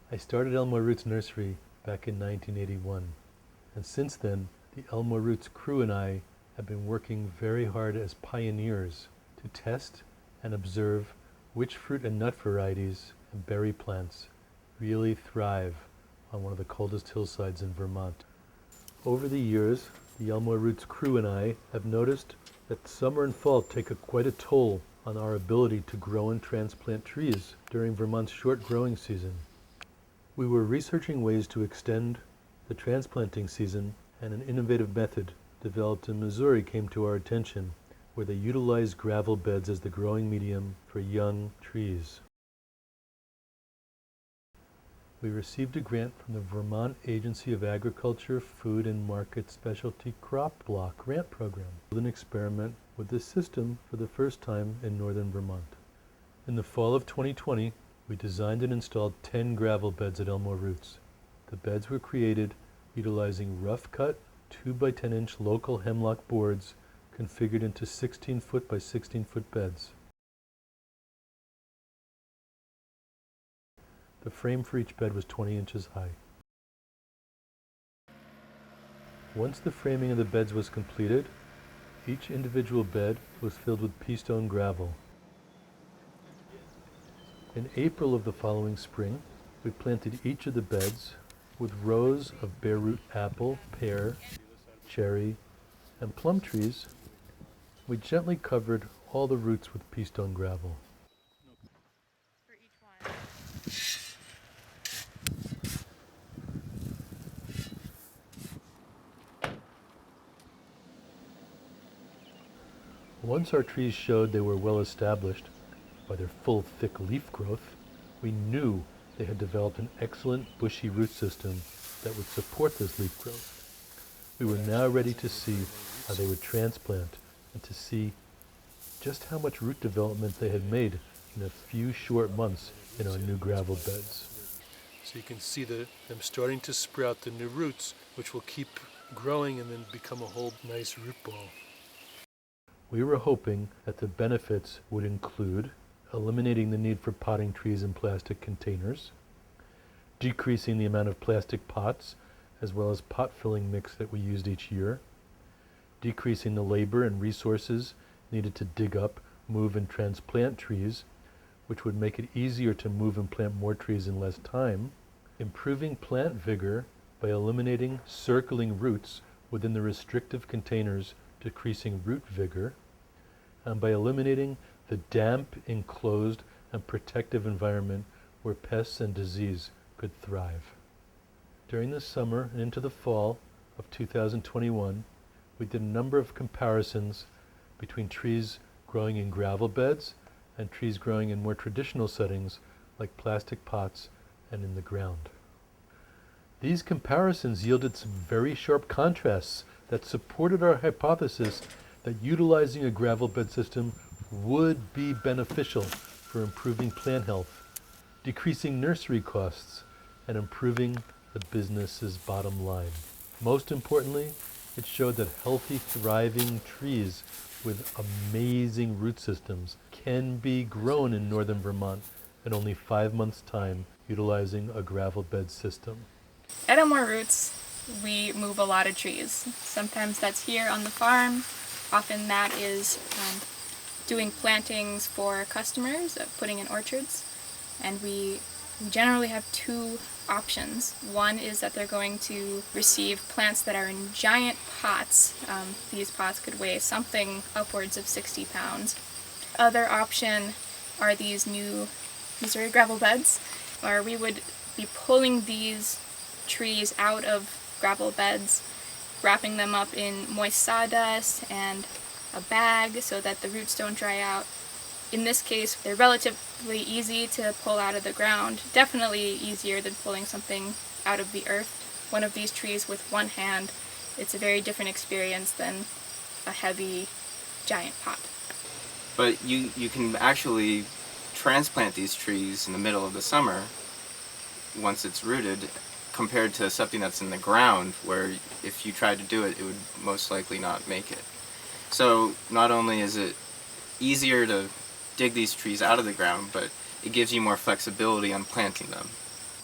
I started Elmore Roots Nursery back in 1981, and since then, the Elmore Roots crew and I have been working very hard as pioneers to test and observe which fruit and nut varieties and berry plants really thrive on one of the coldest hillsides in Vermont. Over the years, the Elmore Roots crew and I have noticed that summer and fall take quite a toll on our ability to grow and transplant trees during Vermont's short growing season. We were researching ways to extend the transplanting season, and an innovative method developed in Missouri came to our attention, where they utilize gravel beds as the growing medium for young trees. We received a grant from the Vermont Agency of Agriculture, Food and Market Specialty Crop Block Grant Program, with an experiment with this system for the first time in northern Vermont. In the fall of 2020, we designed and installed 10 gravel beds at Elmore Roots. The beds were created utilizing rough-cut 2x10-inch local hemlock boards configured into 16-foot by 16-foot beds. The frame for each bed was 20 inches high. Once the framing of the beds was completed, each individual bed was filled with pea stone gravel. In April of the following spring, we planted each of the beds with rows of bare root apple, pear, cherry, and plum trees. We gently covered all the roots with pea stone gravel. Once our trees showed they were well established by their full, thick leaf growth, we knew they had developed an excellent bushy root system that would support this leaf growth. We were now ready to see how they would transplant and to see just how much root development they had made in a few short months in our new gravel beds. So you can see them starting to sprout the new roots, which will keep growing and then become a whole nice root ball. We were hoping that the benefits would include eliminating the need for potting trees in plastic containers, decreasing the amount of plastic pots as well as pot filling mix that we used each year, decreasing the labor and resources needed to dig up, move, and transplant trees, which would make it easier to move and plant more trees in less time, improving plant vigor by eliminating circling roots within the restrictive containers, decreasing root vigor, and by eliminating the damp, enclosed, and protective environment where pests and disease could thrive. During the summer and into the fall of 2021, we did a number of comparisons between trees growing in gravel beds and trees growing in more traditional settings like plastic pots and in the ground. These comparisons yielded some very sharp contrasts that supported our hypothesis that utilizing a gravel bed system would be beneficial for improving plant health, decreasing nursery costs, and improving the business's bottom line. Most importantly, it showed that healthy, thriving trees with amazing root systems can be grown in northern Vermont in only 5 months' time utilizing a gravel bed system. At Elmore Roots, we move a lot of trees. Sometimes that's here on the farm. Often that is doing plantings for customers, putting in orchards. And we generally have two options. One is that they're going to receive plants that are in giant pots. These pots could weigh something upwards of 60 pounds. Other option are these new Missouri gravel beds, where we would be pulling these trees out of gravel beds, wrapping them up in moist sawdust and a bag so that the roots don't dry out. In this case, they're relatively easy to pull out of the ground, definitely easier than pulling something out of the earth. One of these trees with one hand, it's a very different experience than a heavy, giant pot. But you can actually transplant these trees in the middle of the summer once it's rooted, compared to something that's in the ground where if you tried to do it, it would most likely not make it. So not only is it easier to dig these trees out of the ground, but it gives you more flexibility on planting them.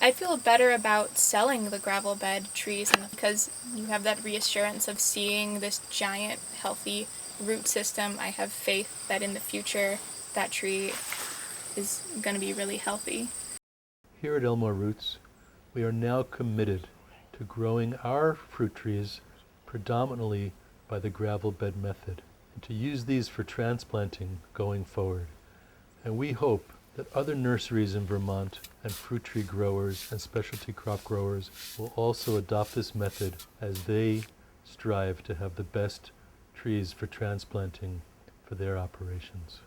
I feel better about selling the gravel bed trees because you have that reassurance of seeing this giant, healthy root system. I have faith that in the future that tree is going to be really healthy. Here at Elmore Roots, we are now committed to growing our fruit trees predominantly by the gravel bed method, and to use these for transplanting going forward. And we hope that other nurseries in Vermont and fruit tree growers and specialty crop growers will also adopt this method as they strive to have the best trees for transplanting for their operations.